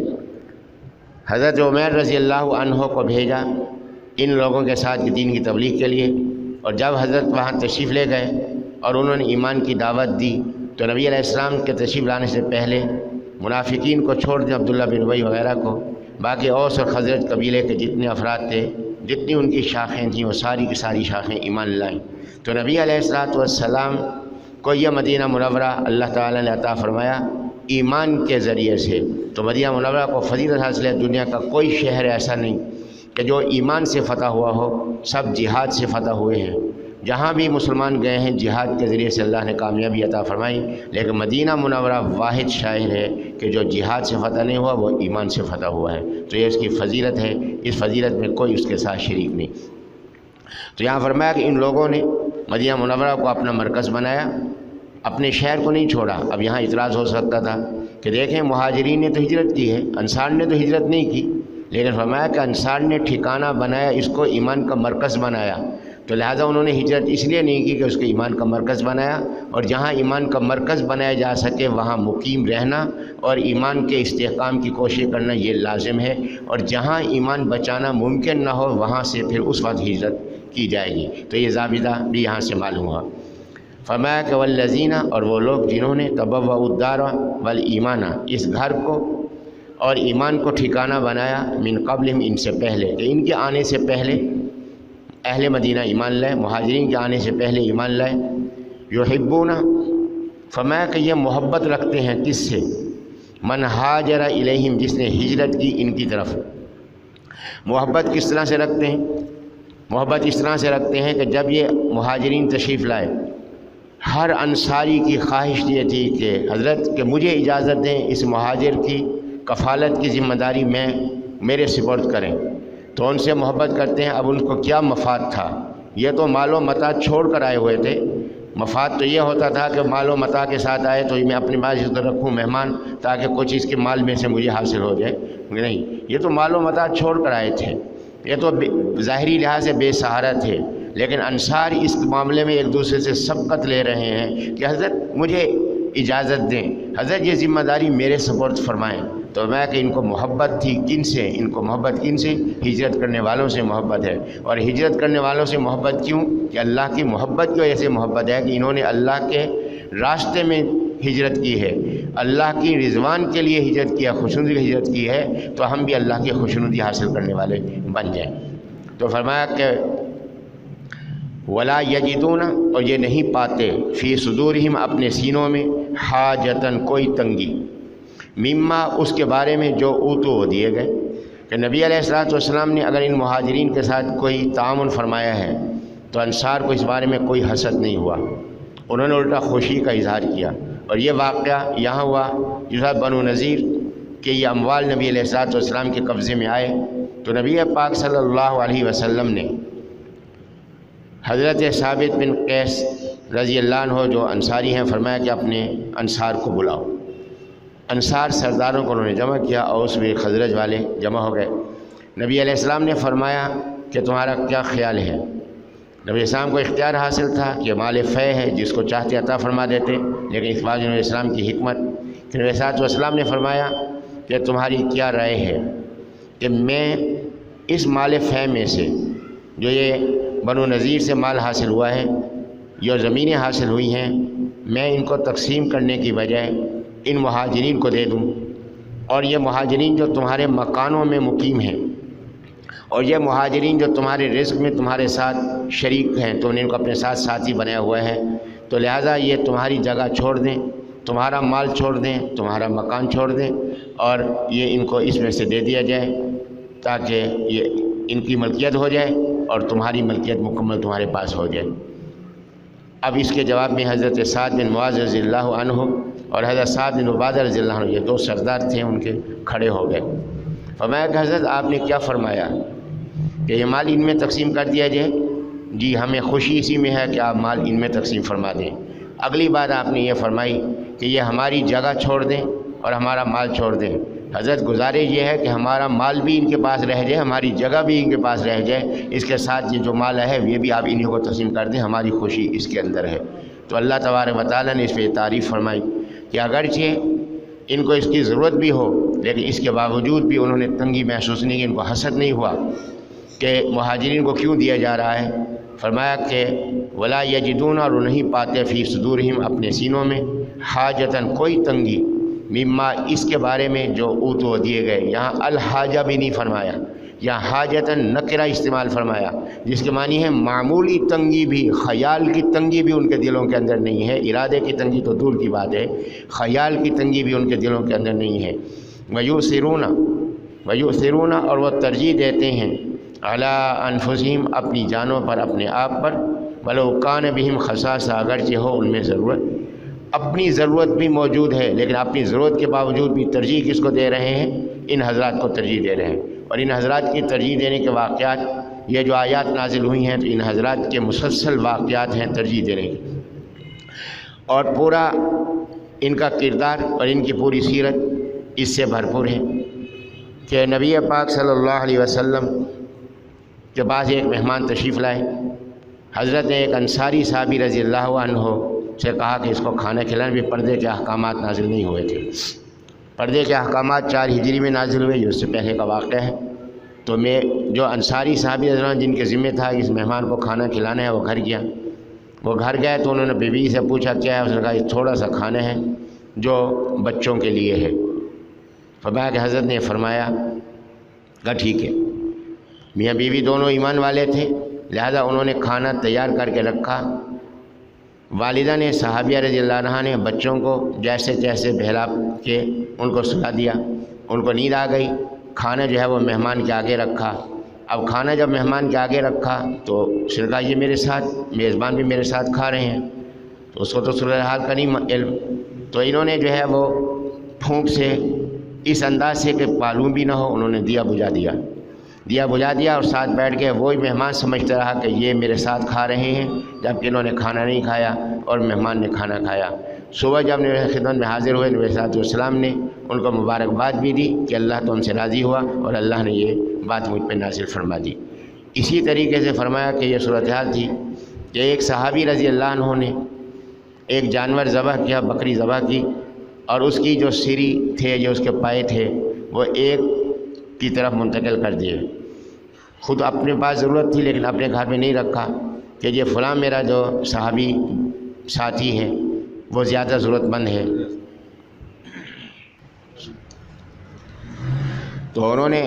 حضرت عمر رضی اللہ عنہ کو بھیجا ان لوگوں کے ساتھ دین کی تبلیغ کے لیے، اور جب حضرت وہاں تشریف لے گئے اور انہوں نے ایمان کی دعوت دی، تو نبی علیہ السلام کے تشریف لانے سے پہلے منافقین کو چھوڑ دیں، عبداللہ بن ابی وغیرہ کو، باقی اوس اور خزرج قبیلے کے جتنے افراد تھے، جتنی ان کی شاخیں تھیں، وہ ساری کی ساری شاخیں ایمان لائیں۔ تو نبی علیہ الصلوۃ والسلام کو یہ مدینہ منورہ اللہ تعالیٰ نے عطا فرمایا، ایمان کے ذریعے سے۔ تو مدینہ منورہ کو فضیلت حاصل ہے، دنیا کا کوئی شہر ایسا نہیں کہ جو ایمان سے فتح ہوا ہو، سب جہاد سے فتح ہوئے ہیں۔ جہاں بھی مسلمان گئے ہیں جہاد کے ذریعے سے اللہ نے کامیابی عطا فرمائی، لیکن مدینہ منورہ واحد شہر ہے کہ جو جہاد سے فتح نہیں ہوا، وہ ایمان سے فتح ہوا ہے۔ تو یہ اس کی فضیلت ہے، اس فضیلت میں کوئی اس کے ساتھ شریک نہیں۔ تو یہاں فرمایا کہ ان لوگوں نے مدینہ منورہ کو اپنا مرکز بنایا، اپنے شہر کو نہیں چھوڑا۔ اب یہاں اعتراض ہو سکتا تھا کہ دیکھیں مہاجرین نے تو ہجرت کی ہے، انصار نے تو ہجرت نہیں کی، لیکن فرمایا کہ انصار نے ٹھکانہ بنایا، اس کو ایمان کا مرکز بنایا، تو لہٰذا انہوں نے ہجرت اس لیے نہیں کی کہ اس کو ایمان کا مرکز بنایا، اور جہاں ایمان کا مرکز بنایا جا سکے وہاں مقیم رہنا اور ایمان کے استحکام کی کوشش کرنا یہ لازم ہے، اور جہاں ایمان بچانا ممکن نہ ہو وہاں سے پھر اس وقت ہجرت کی جائے گی۔ تو یہ ضابطہ بھی یہاں سے معلوم ہوا۔ فرمایا کہ والذین، اور وہ لوگ جنہوں نے تبوؤا الدار والایمان، اس گھر کو اور ایمان کو ٹھکانہ بنایا، من قبلہم، ان سے پہلے، کہ ان کے آنے سے پہلے اہل مدینہ ایمان لائے، مہاجرین کے آنے سے پہلے ایمان لائے۔ یحبون، فرمایا کہ یہ محبت رکھتے ہیں کس سے؟ من ہاجر الیہم، جس نے ہجرت کی ان کی طرف۔ محبت کس طرح سے رکھتے ہیں؟ محبت اس طرح سے رکھتے ہیں کہ جب یہ مہاجرین تشریف لائے، ہر انصاری کی خواہش یہ تھی کہ حضرت کہ مجھے اجازت دیں اس مہاجر کی کفالت کی ذمہ داری میرے سپرد کریں، تو ان سے محبت کرتے ہیں۔ اب ان کو کیا مفاد تھا؟ یہ تو مال و متاع چھوڑ کر آئے ہوئے تھے، مفاد تو یہ ہوتا تھا کہ مال و متاع کے ساتھ آئے تو میں اپنے پاس اس کو رکھوں مہمان، تاکہ کچھ اس کے مال میں سے مجھے حاصل ہو جائے، نہیں، یہ تو مال و متاع چھوڑ کر آئے تھے، یہ تو ظاہری لحاظ سے بے سہارا تھے، لیکن انصار اس معاملے میں ایک دوسرے سے سبقت لے رہے ہیں کہ حضرت مجھے اجازت دیں، حضرت یہ ذمہ داری میرے سپرد فرمائیں۔ تو میں کہ ان کو محبت تھی کن سے؟ ان کو محبت کن سے؟ ہجرت کرنے والوں سے محبت ہے۔ اور ہجرت کرنے والوں سے محبت کیوں؟ کہ اللہ کی محبت کی وجہ سے محبت ہے کہ انہوں نے اللہ کے راستے میں ہجرت کی ہے، اللہ کی رضوان کے لیے ہجرت کیا، خوشنودی کی ہجرت کی ہے، تو ہم بھی اللہ کی خوشنودی حاصل کرنے والے بن جائیں۔ تو فرمایا کہ ولا یجدون، اور یہ نہیں پاتے، فی صدورہم، اپنے سینوں میں، حاجتن، کوئی تنگی، مما، اس کے بارے میں، جو اوتو دیے گئے، کہ نبی علیہ الصلوۃ والسلام نے اگر ان مہاجرین کے ساتھ کوئی تعاون فرمایا ہے تو انصار کو اس بارے میں کوئی حسد نہیں ہوا، انہوں نے الٹا خوشی کا اظہار کیا۔ اور یہ واقعہ یہاں ہوا جس بنو نذیر کہ یہ اموال نبی علیہ الصلوۃ والسلام کے قبضے میں آئے، تو نبی پاک صلی اللہ علیہ وسلم نے حضرت ثابت بن قیس رضی اللہ عنہ جو انصاری ہیں فرمایا کہ اپنے انصار کو بلاؤ۔ انصار سرداروں کو انہوں نے جمع کیا اور اس میں خزرج والے جمع ہو گئے۔ نبی علیہ السلام نے فرمایا کہ تمہارا کیا خیال ہے؟ نبی علیہ السلام کو اختیار حاصل تھا کہ مال فے ہے، جس کو چاہتے عطا فرما دیتے، لیکن اس بات نبی علیہ السلام کی حکمت کہ نبی علیہ السلام نے فرمایا کہ تمہاری کیا رائے ہے کہ میں اس مال فے میں سے، جو یہ بنو نذیر سے مال حاصل ہوا ہے، جو زمینیں حاصل ہوئی ہیں، میں ان کو تقسیم کرنے کی بجائے ان مہاجرین کو دے دوں، اور یہ مہاجرین جو تمہارے مکانوں میں مقیم ہیں، اور یہ مہاجرین جو تمہارے رزق میں تمہارے ساتھ شریک ہیں، تو انہیں ان کو اپنے ساتھ ساتھی بنایا ہوا ہے، تو لہٰذا یہ تمہاری جگہ چھوڑ دیں، تمہارا مال چھوڑ دیں، تمہارا مکان چھوڑ دیں، اور یہ ان کو اس میں سے دے دیا جائے تاکہ یہ ان کی ملکیت ہو جائے اور تمہاری ملکیت مکمل تمہارے پاس ہو جائے۔ اب اس کے جواب میں حضرت سعد بن معاذ رضی اللہ عنہ اور حضرت سعد بن عبادہ رضی اللہ عنہ، یہ دو سردار تھے، ان کے کھڑے ہو گئے۔ فرمایا کہ حضرت آپ نے کیا فرمایا کہ یہ مال ان میں تقسیم کر دیا جائے؟ جی ہمیں خوشی اسی میں ہے کہ آپ مال ان میں تقسیم فرما دیں۔ اگلی بات آپ نے یہ فرمائی کہ یہ ہماری جگہ چھوڑ دیں اور ہمارا مال چھوڑ دیں۔ حضرت گزارش یہ ہے کہ ہمارا مال بھی ان کے پاس رہ جائے، ہماری جگہ بھی ان کے پاس رہ جائے، اس کے ساتھ یہ جو مال ہے یہ بھی آپ انہیں کو تقسیم کر دیں، ہماری خوشی اس کے اندر ہے۔ تو اللہ تبارک و تعالیٰ نے اس پہ تعریف فرمائی کہ اگرچہ ان کو اس کی ضرورت بھی ہو، لیکن اس کے باوجود بھی انہوں نے تنگی محسوس نہیں کی، ان کو حسد نہیں ہوا کہ مہاجرین کو کیوں دیا جا رہا ہے۔ فرمایا کہ ولا یجدون، اور وہ نہیں پاتے، فی صدورہم، اپنے سینوں میں، حاجتن، کوئی تنگی، مما، اس کے بارے میں، جو اوتو دیے گئے۔ یہاں الحاجہ بھی نہیں فرمایا، یا حاجتاً نکرہ استعمال فرمایا، جس کے معنی ہے معمولی تنگی بھی، خیال کی تنگی بھی ان کے دلوں کے اندر نہیں ہے، ارادے کی تنگی تو دور کی بات ہے، خیال کی تنگی بھی ان کے دلوں کے اندر نہیں ہے۔ وَيُؤْثِرُونَ اور وہ ترجیح دیتے ہیں عَلَىٰ أَنفُسِهِمْ اپنی جانوں پر، اپنے آپ پر، وَلَوْ كَانَ بِهِمْ خَصَاصَةٌ اگرچہ ہو ان میں ضرورت، اپنی ضرورت بھی موجود ہے لیکن اپنی ضرورت کے باوجود بھی ترجیح کس کو دے رہے ہیں؟ ان حضرات کو ترجیح دے رہے ہیں۔ اور ان حضرات کی ترجیح دینے کے واقعات، یہ جو آیات نازل ہوئی ہیں تو ان حضرات کے مسلسل واقعات ہیں ترجیح دینے کے، اور پورا ان کا کردار اور ان کی پوری سیرت اس سے بھرپور ہے کہ نبی پاک صلی اللہ علیہ وسلم کے پاس ایک مہمان تشریف لائے۔ حضرت نے ایک انصاری صحابی رضی اللہ عنہ سے کہا کہ اس کو کھانا کھلانے، بھی پردے کے احکامات نازل نہیں ہوئے تھے، پردے کے احکامات 4 ہجری میں نازل ہوئے، یہ اس سے پہلے کا واقعہ ہے۔ تو میں جو انصاری صحابی رضی اللہ عنہ جن کے ذمہ تھا اس مہمان کو کھانا کھلانا ہے، وہ گھر گیا۔ وہ گھر گئے تو انہوں نے بیوی سے پوچھا کیا ہے، اس نے کہا یہ تھوڑا سا کھانا ہے جو بچوں کے لیے ہے۔ فرمایا کہ حضرت نے فرمایا کہ ٹھیک ہے۔ میاں بیوی دونوں ایمان والے تھے، لہذا انہوں نے کھانا تیار کر کے رکھا۔ والدہ نے، صحابیہ رضی اللہ عنہ نے بچوں کو جیسے تیسے بہلا کے ان کو سلا دیا، ان کو نیند آ گئی۔ کھانا جو ہے وہ مہمان کے آگے رکھا۔ اب کھانا جب مہمان کے آگے رکھا تو اس نے کہا یہ میرے ساتھ، میزبان بھی میرے ساتھ کھا رہے ہیں، تو اس کو تو صورتحال کا نہیں علم، تو انہوں نے جو ہے وہ پھونک سے اس انداز سے کہ معلوم بھی نہ ہو انہوں نے دیا بجھا دیا اور ساتھ بیٹھ کے وہی مہمان سمجھتا رہا کہ یہ میرے ساتھ کھا رہے ہیں، جبکہ انہوں نے کھانا نہیں کھایا اور مہمان نے کھانا کھایا۔ صبح جب نبی خدمت میں حاضر ہوئے، نبی صلی اللہ علیہ وسلم نے ان کو مبارکباد بھی دی کہ اللہ تو ان سے راضی ہوا اور اللہ نے یہ بات مجھ پہ نازل فرما دی۔ اسی طریقے سے فرمایا کہ یہ صورتحال تھی کہ ایک صحابی رضی اللہ عنہ نے ایک جانور ذبح کیا، بکری ذبح کی، اور اس کی جو سری تھے، جو اس کے پائے تھے، وہ ایک کی طرف منتقل کر دیے۔ خود اپنے پاس ضرورت تھی لیکن اپنے گھر میں نہیں رکھا کہ یہ فلاں میرا جو صحابی ساتھی ہے وہ زیادہ ضرورت مند ہے۔ تو انہوں نے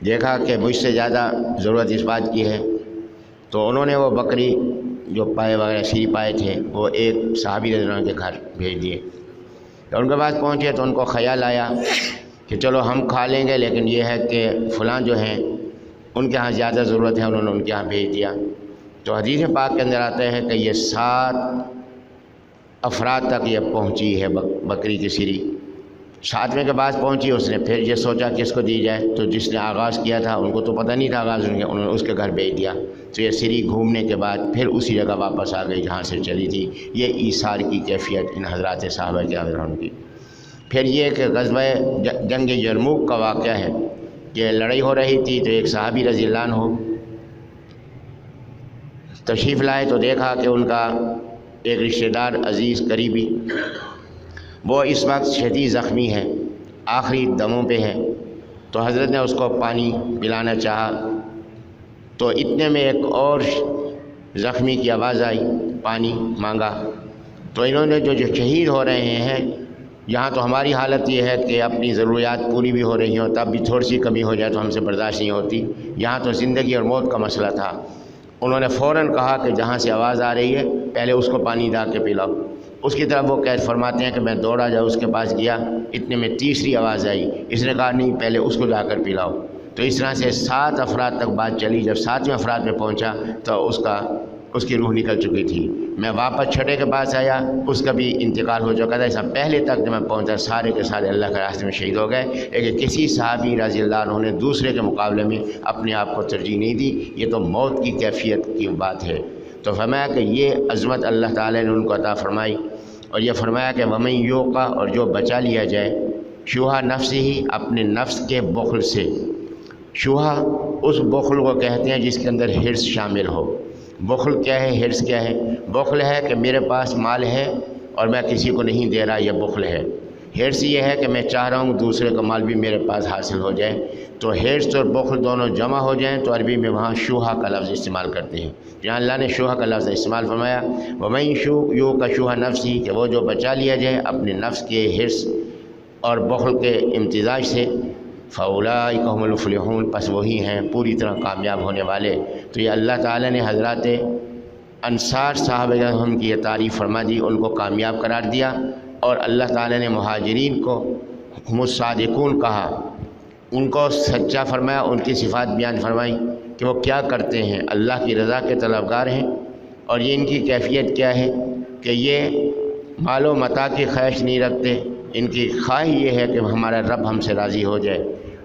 دیکھا کہ مجھ سے زیادہ ضرورت اس بات کی ہے، تو انہوں نے وہ بکری جو پائے وغیرہ سری پائے تھے وہ ایک صحابی رضی اللہ عنہ کے گھر بھیج دیے۔ تو ان کے پاس پہنچے تو ان کو خیال آیا کہ چلو ہم کھا لیں گے، لیکن یہ ہے کہ فلاں جو ہیں ان کے ہاں زیادہ ضرورت ہے، انہوں نے ان کے ہاں بھیج دیا۔ تو حدیث پاک کے اندر آتا ہے کہ یہ 7 افراد تک یہ پہنچی ہے بکری کی سری۔ 7ویں کے بعد پہنچی، اس نے پھر یہ سوچا کس کو دی جائے، تو جس نے آغاز کیا تھا ان کو تو پتہ نہیں تھا آغاز، انہوں نے اس کے گھر بھیج دیا۔ تو یہ سری گھومنے کے بعد پھر اسی جگہ واپس آ گئی جہاں سے چلی تھی۔ یہ ایثار کی کیفیت ان حضرات صحابہ کرام کی۔ پھر یہ کہ غزوہ جنگ یرموک کا واقعہ ہے کہ لڑائی ہو رہی تھی تو ایک صحابی رضی اللہ عنہ تشریف لائے تو دیکھا کہ ان کا ایک رشتہ دار عزیز قریبی وہ اس وقت شدید زخمی ہے، آخری دموں پہ ہے، تو حضرت نے اس کو پانی پلانا چاہا، تو اتنے میں ایک اور زخمی کی آواز آئی، پانی مانگا۔ تو انہوں نے جو شہید ہو رہے ہیں، یہاں تو ہماری حالت یہ ہے کہ اپنی ضروریات پوری بھی ہو رہی ہوں تب بھی تھوڑی سی کمی ہو جائے تو ہم سے برداشت نہیں ہوتی، یہاں تو زندگی اور موت کا مسئلہ تھا۔ انہوں نے فوراً کہا کہ جہاں سے آواز آ رہی ہے پہلے اس کو پانی لا کے پلاؤ۔ اس کی طرف وہ قید فرماتے ہیں کہ میں دوڑا جا اس کے پاس گیا، اتنے میں تیسری آواز آئی، اس نے کہا نہیں پہلے اس کو جا کر پلاؤ۔ تو اس طرح سے 7 افراد تک بات چلی۔ جب 7ویں افراد میں پہنچا تو اس کی روح نکل چکی تھی۔ میں واپس چھٹے کے پاس آیا، اس کا بھی انتقال ہو چکا تھا۔ اس سے پہلے تک جب میں پہنچا سارے کے سارے اللہ کے راستے میں شہید ہو گئے، لیکن کسی صحابی رضی اللہ عنہ نے دوسرے کے مقابلے میں اپنے آپ کو ترجیح نہیں دی۔ یہ تو موت کی کیفیت کی بات ہے۔ تو فرمایا کہ یہ عظمت اللہ تعالیٰ نے ان کو عطا فرمائی، اور یہ فرمایا کہ وَمَن یوقع اور جو بچا لیا جائے شُحَّ نَفْسِهِ اپنے نفس کے بخل سے۔ شُحَّ اس بخل کو کہتے ہیں جس کے اندر حرص شامل ہو۔ بخل کیا ہے، حرص کیا ہے؟ بخل ہے کہ میرے پاس مال ہے اور میں کسی کو نہیں دے رہا، یہ بخل ہے۔ حرص یہ ہے کہ میں چاہ رہا ہوں دوسرے کا مال بھی میرے پاس حاصل ہو جائے۔ تو حرص اور بخل دونوں جمع ہو جائیں تو عربی میں وہاں شُحَّ کا لفظ استعمال کرتے ہیں۔ جہاں اللہ نے شُحَّ کا لفظ استعمال فرمایا وَمَن یوقع شُحَّ نَفْسِهِ کہ وہ جو بچا لیا جائے اپنے نفس کے حرص اور بخل کے امتزاج سے، فاولئک هم المفلحون، پس وہی ہیں پوری طرح کامیاب ہونے والے۔ تو یہ اللہ تعالیٰ نے حضرات انصار صاحب ہم کی یہ تعریف فرما دی، ان کو کامیاب قرار دیا، اور اللہ تعالیٰ نے مہاجرین کو ہم الصادقون کہا، ان کو سچا فرمایا، ان کی صفات بیان فرمائی کہ وہ کیا کرتے ہیں، اللہ کی رضا کے طلبگار ہیں، اور یہ ان کی کیفیت کیا ہے کہ یہ مال و متاع کی خواہش نہیں رکھتے، ان کی خواہش یہ ہے کہ ہمارا رب ہم سے راضی ہو جائے۔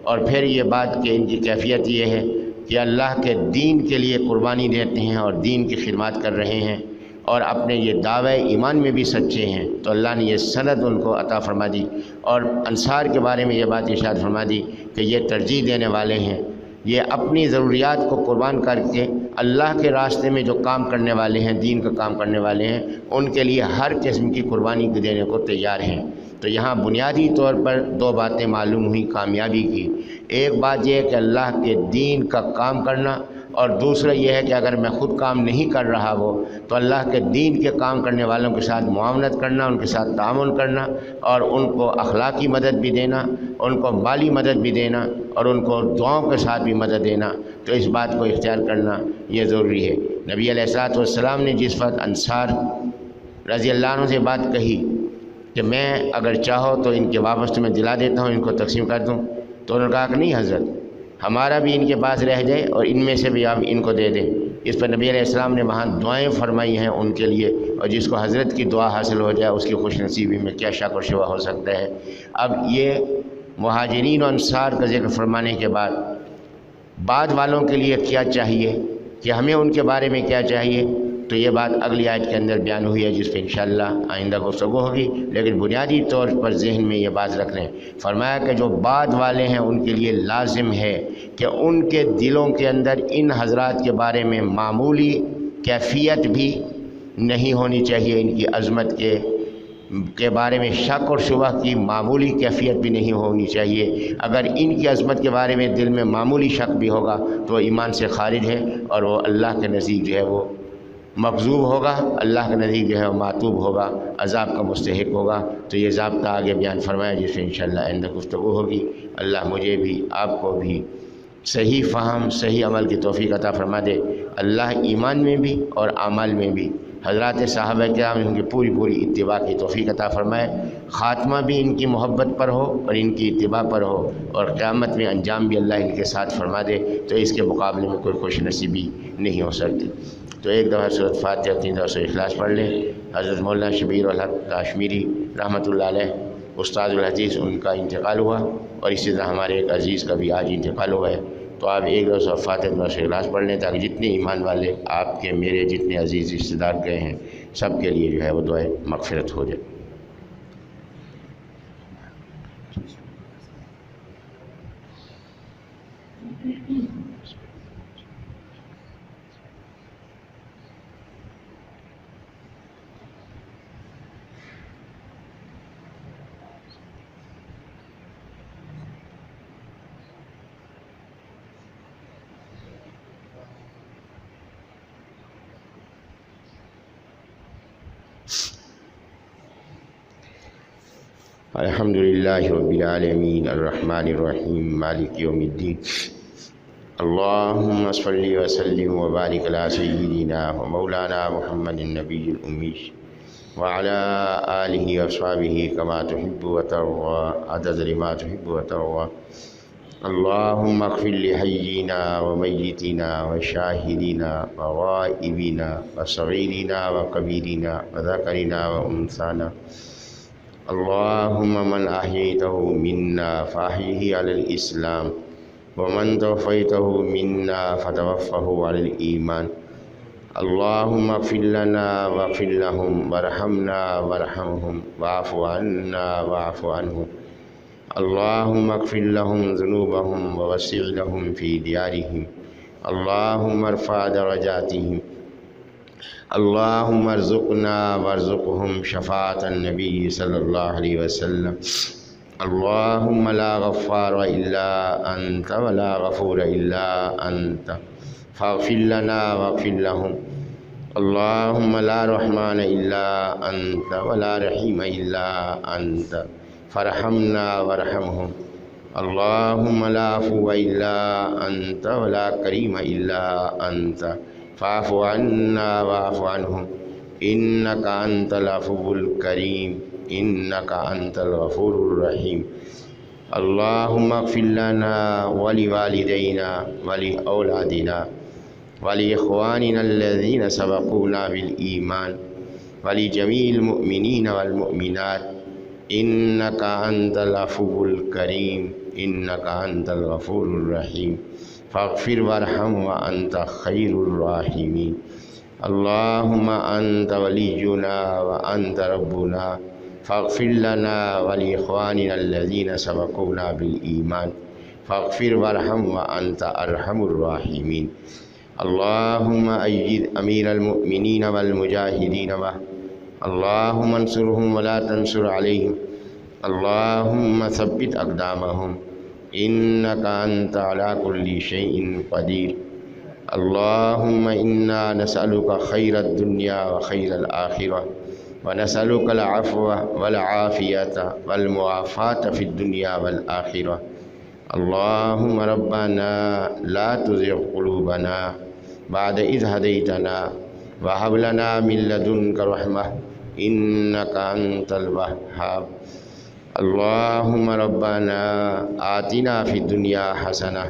اور پھر یہ بات کہ ان کی کیفیت یہ ہے کہ اللہ کے دین کے لیے قربانی دیتے ہیں اور دین کی خدمات کر رہے ہیں، اور اپنے یہ دعوے ایمان میں بھی سچے ہیں۔ تو اللہ نے یہ سند ان کو عطا فرما دی، اور انصار کے بارے میں یہ بات ارشاد فرما دی کہ یہ ترجیح دینے والے ہیں، یہ اپنی ضروریات کو قربان کر کے اللہ کے راستے میں جو کام کرنے والے ہیں، دین کا کام کرنے والے ہیں، ان کے لیے ہر قسم کی قربانی دینے کو تیار ہیں۔ تو یہاں بنیادی طور پر دو باتیں معلوم ہوئی کامیابی کی۔ ایک بات یہ ہے کہ اللہ کے دین کا کام کرنا، اور دوسرا یہ ہے کہ اگر میں خود کام نہیں کر رہا وہ تو اللہ کے دین کے کام کرنے والوں کے ساتھ معاونت کرنا، ان کے ساتھ تعاون کرنا، اور ان کو اخلاقی مدد بھی دینا، ان کو مالی مدد بھی دینا، اور ان کو دعاؤں کے ساتھ بھی مدد دینا۔ تو اس بات کو اختیار کرنا یہ ضروری ہے۔ نبی علیہ الصلوۃ والسلام نے جس وقت انصار رضی اللہ عنہ سے بات کہی کہ میں اگر چاہو تو ان کے واپس تمہیں دلا دیتا ہوں، ان کو تقسیم کر دوں، تو انہوں نے کہا کہ نہیں حضرت، ہمارا بھی ان کے پاس رہ جائے اور ان میں سے بھی آپ ان کو دے دیں۔ اس پر نبی علیہ السلام نے وہاں دعائیں فرمائی ہیں ان کے لیے، اور جس کو حضرت کی دعا حاصل ہو جائے اس کی خوش نصیبی میں کیا شک و شبہ ہو سکتا ہے۔ اب یہ مہاجرین و انصار کا ذکر فرمانے کے بعد والوں کے لیے کیا چاہیے کہ ہمیں ان کے بارے میں کیا چاہیے، تو یہ بات اگلی آیت کے اندر بیان ہوئی ہے، جس پہ انشاءاللہ آئندہ گفتگو ہوگی، لیکن بنیادی طور پر ذہن میں یہ بات رکھ لیں۔ فرمایا کہ جو بعد والے ہیں ان کے لیے لازم ہے کہ ان کے دلوں کے اندر ان حضرات کے بارے میں معمولی کیفیت بھی نہیں ہونی چاہیے، ان کی عظمت کے بارے میں شک اور شبہ کی معمولی کیفیت بھی نہیں ہونی چاہیے۔ اگر ان کی عظمت کے بارے میں دل میں معمولی شک بھی ہوگا تو وہ ایمان سے خارج ہے، اور وہ اللہ کے نزدیک جو ہے وہ مغضوب ہوگا، اللہ کے نزدیک جو ہے وہ معتوب ہوگا، عذاب کا مستحق ہوگا۔ تو یہ ضابطہ آگے بیان فرمایا، جس سے انشاءاللہ آئندہ گفتگو ہوگی۔ اللہ مجھے بھی آپ کو بھی صحیح فہم، صحیح عمل کی توفیق عطا فرما دے۔ اللہ ایمان میں بھی اور اعمال میں بھی حضرات صحابہ کرام ان کی پوری اتباع کی توفیق عطا فرمائے، خاتمہ بھی ان کی محبت پر ہو اور ان کی اتباع پر ہو، اور قیامت میں انجام بھی اللہ ان کے ساتھ فرما دے۔ تو اس کے مقابلے میں کوئی خوش نصیبی نہیں ہو سکتی۔ تو ایک دفعہ سورۃ فاتحہ، 3 دفعہ سورۃ اخلاص پڑھ لیں۔ حضرت مولانا شبیر الحق کاشمیری رحمۃ اللہ علیہ استاد الحدیث، ان کا انتقال ہوا، اور اسی طرح ہمارے ایک عزیز کا بھی آج انتقال ہوا ہے۔ تو آپ ایک دفعہ سورۃ فاتحہ، 2 دفعہ سورۃ اخلاص پڑھ لیں، تاکہ جتنے ایمان والے آپ کے میرے جتنے عزیز رشتہ دار گئے ہیں سب کے لیے جو ہے وہ دعائے مغفرت ہو جائے۔ الحمدللہ رب العالمین الرحمن الرحیم مالک یوم الدین اللہم صلی وسلم وبارک علی سیدنا و مولانا محمد النبی الامی وعلی آلہ واصحابہ کما تحب وترضی عدد ما تحب وترضی اللہم اغفر لحیینا ومیتینا وشاہدینا وغائبینا وصغیرنا وکبیرنا وذکرنا وانثانا اللہم من احییتہ منا فاحیہ علی الاسلام ومن توفیتہ منا فتوفہ علی الایمان اللہم اغفر لنا واغفر لهم وارحمنا وارحمهم واعف عنا واعف عنهم اللہم اغفر لهم ذنوبهم ووسع لهم في دیارهم اللہم ارفع درجاتهم اللہم ارزقنا وارزقهم شفاعة النبی صلی اللہ علیہ وسلم اللہم لا غفار الا انت ولا غفور الا انت فاغفر لنا واغفر لهم اللہم لا رحمان الا انت ولا رحیم الا انت فارحمنا وارحمهم اللهم لا عفو إلا أنت ولا كريم إلا أنت فاعف عنا واعف عنهم إنك أنت العفو الكريم إنك أنت الغفور الرحيم. اللهم اغفر لنا ولوالدينا ولأولادنا ولإخواننا الذين سبقونا بالإيمان ولجميع المؤمنين والمؤمنات إنك أنت العفو الكريم إنك أنت الغفور الرحيم. فاغفر وارحم وأنت خير الراحمين. اللهم أنت ولينا وأنت ربنا فاغفر لنا ولإخواننا الذين سبقونا بالإيمان فاغفر وارحم وأنت أرحم الراحمين. اللهم أيد أمير المؤمنين والمجاهدين اللهم انصرهم ولا تنصر عليهم. اللهم ثبت أقدامهم إنك أنت على كل شيء قدير. اللهم إنا نسألك خير الدنيا وخير الآخرة ونسألك العفو والعافية والمعافاة في الدنيا والآخرة. اللهم ربنا لا تزغ قلوبنا بعد إذ هديتنا وهب لنا من لدنك رحمة إنك أنت الوهاب. اللهم ربنا آتنا في الدنيا حسنة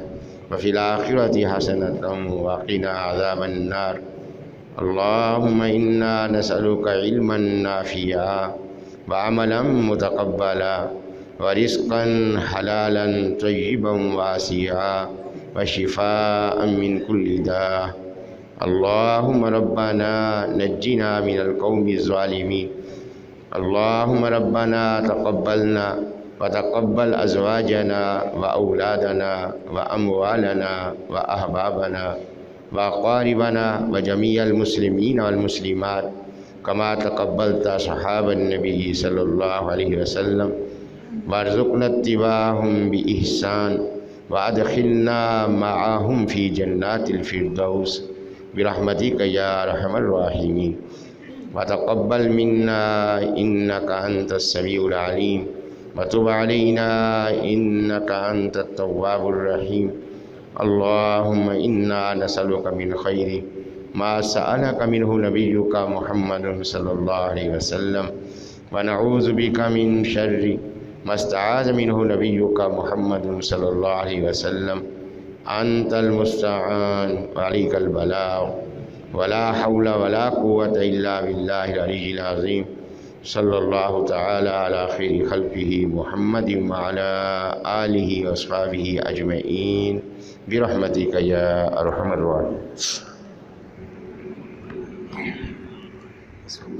وفي الآخرة حسنة وقنا عذاب النار. اللهم إنا نسألك علما نافعا وعملا متقبلا ورزقا حلالا طيبا واسعا وشفاء من كل داء. اللهم ربنا نجنا من القوم الظالمين. اللهم ربنا تقبلنا وتقبل أزواجنا وأولادنا وأموالنا وأحبابنا وأقاربنا وجميع المسلمين والمسلمات كما تقبلت صحاب النبي صلى الله عليه وسلم وارزقنا اتباعهم بإحسان وأدخلنا معهم في جنات الفردوس برحمتك يا أرحم الراحمين. وتقبل منا إنك أنت السميع العليم وتب علينا إنك أنت التواب الرحيم. اللهم إنا نسألك من خير ما سألك منه نبيك محمد صلى الله عليه وسلم ونعوذ بك من شر ما استعاذ منه نبيك محمد صلى الله عليه وسلم. أنت المستعان وعليك البلاغ ولا حول ولا قوة إلا بالله العلي العظيم. صلى الله تعالى على خير خلقه محمد وعلى آله وأصحابه أجمعين برحمتك يا أرحم الراحمين. صحیح